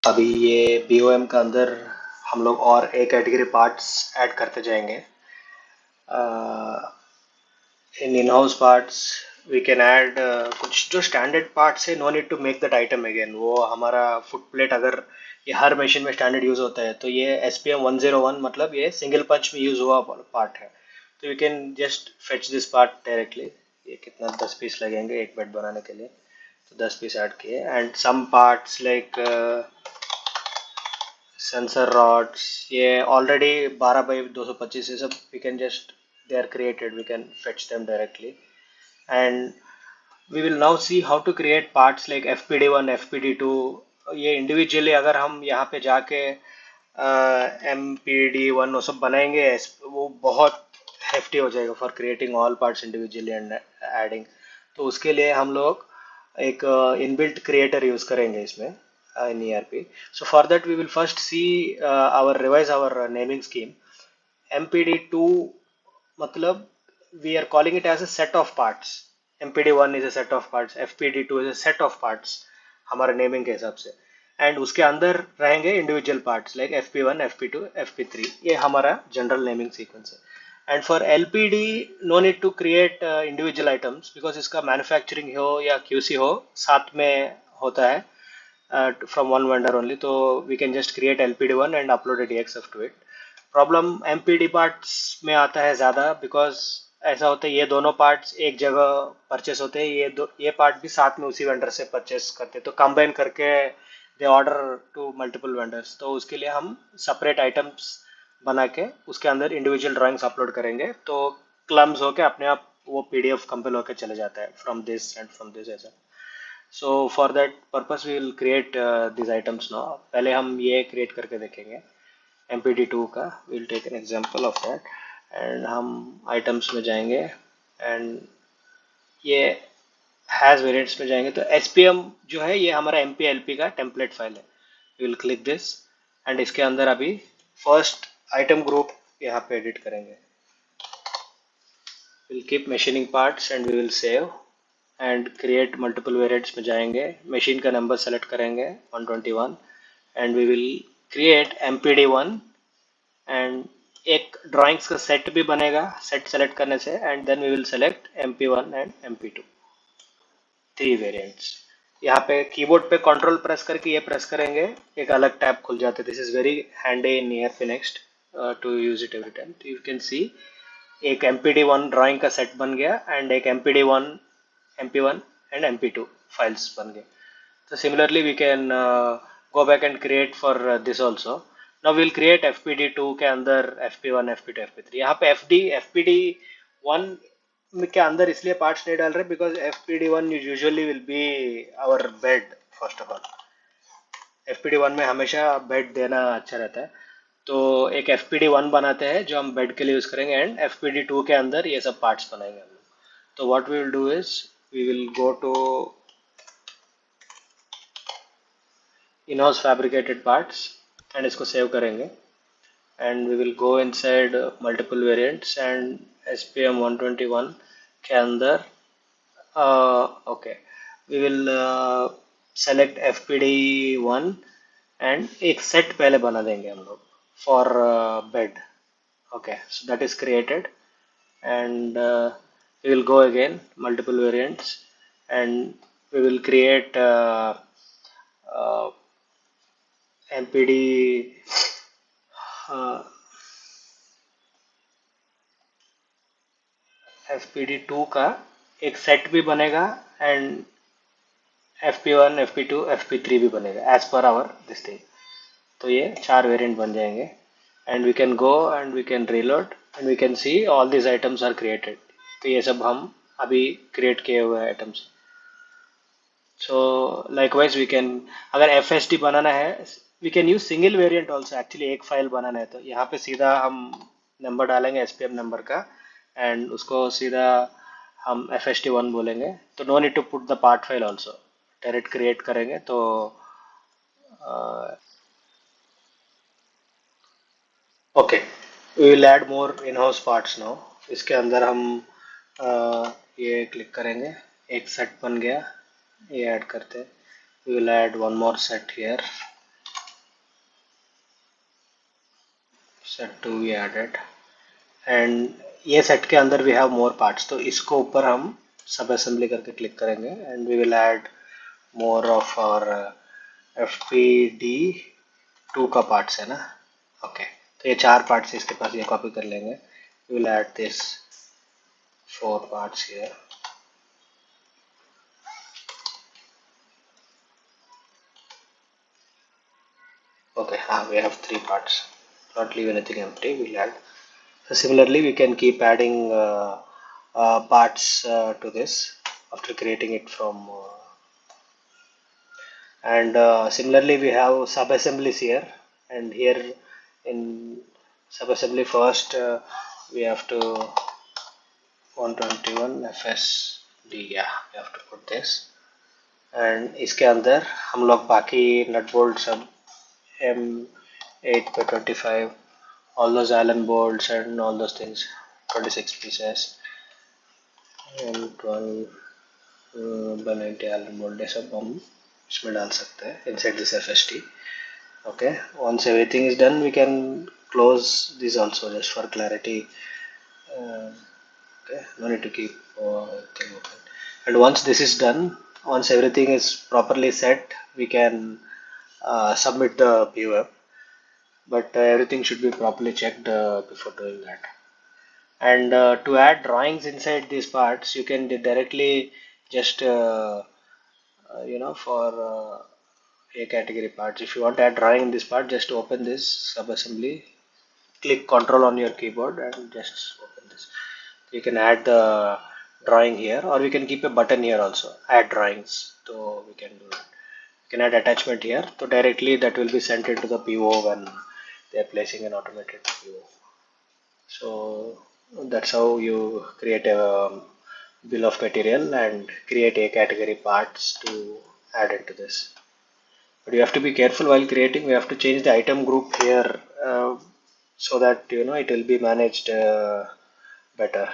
अभी ये BOM का अंदर हम लोग और एक कैटेगरी पार्ट्स ऐड करते जाएंगे. In in-house parts we can add कुछ जो स्टैंडर्ड पार्ट्स है. No need to make that item again. वो हमारा फुट प्लेट अगर ये हर मशीन में स्टैंडर्ड यूज होता है तो ये SPM 101 मतलब ये सिंगल पंच में यूज हुआ पार्ट है. तो you can just fetch this part directly. ये कितना 10 पीस लगेंगे एक बेड बनाने के लिए, तो 10 पीस ऐड किए. And some parts like sensor rods, ये ऑलरेडी 12x225 ये सब we can just, they are created, we can fetch them directly. And we will now see how to create parts like FPD1 FPD2. ये individually अगर हम यहाँ पे जाके MPD1 वो सब बनाएंगे वो बहुत हेफ्टी हो जाएगा for creating all parts individually and adding. तो उसके लिए हम लोग एक इनबिल्ट क्रिएटर यूज करेंगे इसमें in ERP. So for that we will first see revise our naming scheme. MPD2 मतलब we are calling it as a set of parts. MPD1 is a set of parts, FPD2 is a set of parts हमारे naming के हिसाब से. And उसके अंदर रहेंगे individual parts like FP1 FP2 FP3. ये हमारा जनरल नेमिंग सीक्वेंस है. And for LPD no need to create individual items because इसका मैन्युफैक्चरिंग हो या QC हो साथ में होता है from one vendor only. तो we can just create LPD1 and upload a DXF to it. Problem MPD parts में आता है ज़्यादा बिकॉज ऐसा होता है ये दोनों पार्ट्स एक जगह परचेस होते हैं. ये पार्ट भी साथ में उसी वेंडर से परचेस करते हैं तो कंबाइन करके दे ऑर्डर टू मल्टीपल वेंडर्स. तो उसके लिए हम सेपरेट आइटम्स बना के उसके अंदर इंडिविजुअल ड्राइंग्स अपलोड करेंगे तो क्लम्स होके अपने आप वो PDF कंपाइल होके चले जाता है from this and from this ऐसा. So for that purpose we will create these items now. पहले हम ये create करके देखेंगे MPD2 का. we will take an example of that and हम items में जाएंगे and ये has variants में जाएंगे तो SPM जो है ये हमारा MPLP का template फाइल है. we will click this and इसके अंदर अभी first item group यहाँ पे edit करेंगे. we will keep machining parts and we will save and create multiple variants में जाएंगे. मशीन का नंबर सेलेक्ट करेंगे 121 and we will create MPD1 and एक ड्राइंग्स का सेट भी बनेगा सेट सेलेक्ट करने से. And then we will select MP1 and MP2 3 variants. यहाँ पे कीबोर्ड पे कंट्रोल प्रेस करके ये प्रेस करेंगे एक अलग टैब खुल जाता है. This is very handy in ERP next to use it every time. तो यू कैन सी एक MPD1 ड्राइंग का सेट बन गया एंड एक MP1 MP1 and MP2 files बन गए. So similarly we can go back and create for this also. Now we'll create FPD2 के अंदर FP1 FP2 FP3. यहाँ पे FPD1 के अंदर इसलिए पार्ट्स नहीं डाल रहे because FPD1 usually will be our bed first of all. FPD1 में हमेशा बेड देना अच्छा रहता है तो एक FPD1 बनाते हैं जो हम बेड के लिए यूज करेंगे एंड FPD2 के अंदर ये सब पार्ट्स बनाएंगे हम लोग. तो what we will do is we will go to in-house fabricated parts and इसको सेव करेंगे and we will go inside multiple variants and SPM 121 के अंदर okay we will select FPD1 and एक सेट पहले बना देंगे हम लोग for bed. Okay, so that is created and we will go again multiple variants and we will create MPD FPD2 का एक सेट भी बनेगा एंड FP1 FP2 FP3 भी बनेगा as per hour this thing. तो ये 4 वेरिएंट बन जाएंगे and we can go and we can reload and we can see all this items are created. तो ये सब हम अभी क्रिएट किए हुए items. So likewise we can अगर FSD बनाना है we can use single variant also. Actually एक फाइल बनाना है तो यहाँ पे सीधा हम नंबर डालेंगे SPM नंबर का एंड उसको सीधा हम FSD1 बोलेंगे. तो no need to put the part file also, direct create करेंगे. तो okay we will add more in house parts now. इसके अंदर हम ये क्लिक करेंगे एक सेट बन गया ये ऐड करते. We will add one more set here set 2 we added, and ये सेट के अंदर वी हैव मोर पार्ट्स, तो इसको ऊपर हम सब असेंबली करके क्लिक करेंगे and we will add more of और FPD 2 का पार्ट्स है ना. ओके, तो ये 4 पार्ट्स इसके पास, ये कॉपी कर लेंगे. We will add this 4 parts here. Okay, we have 3 parts. Not leave anything empty. We'll add. So similarly, we can keep adding parts to this after creating it from. And similarly, we have sub-assemblies here. And here in sub-assembly first, we have to 121 FSD. Yeah, we have to put this. And इसके अंदर हम लोग बाकी nut bolt सब M8 by 25, all those Allen bolts and all those things, 26 pieces and 12 by 90 Allen bolt, ये सब हम इसमें डाल सकते हैं inside this FST. Okay, once everything is done, we can close this also just for clarity. Okay, no need to keep everything open. And once this is done, once everything is properly set, we can submit the POF. But everything should be properly checked before doing that. And to add drawings inside these parts, you can directly just for A category parts, if you want to add drawing in this part, just open this sub-assembly, click Ctrl on your keyboard and just open this. You can add the drawing here, or we can keep a button here also, add drawings. So we can do it. You can add attachment here, so directly that will be sent into the PO when they are placing an automated PO. So that's how you create a bill of material and create a category parts to add into this. But you have to be careful while creating. We have to change the item group here so that it will be managed better.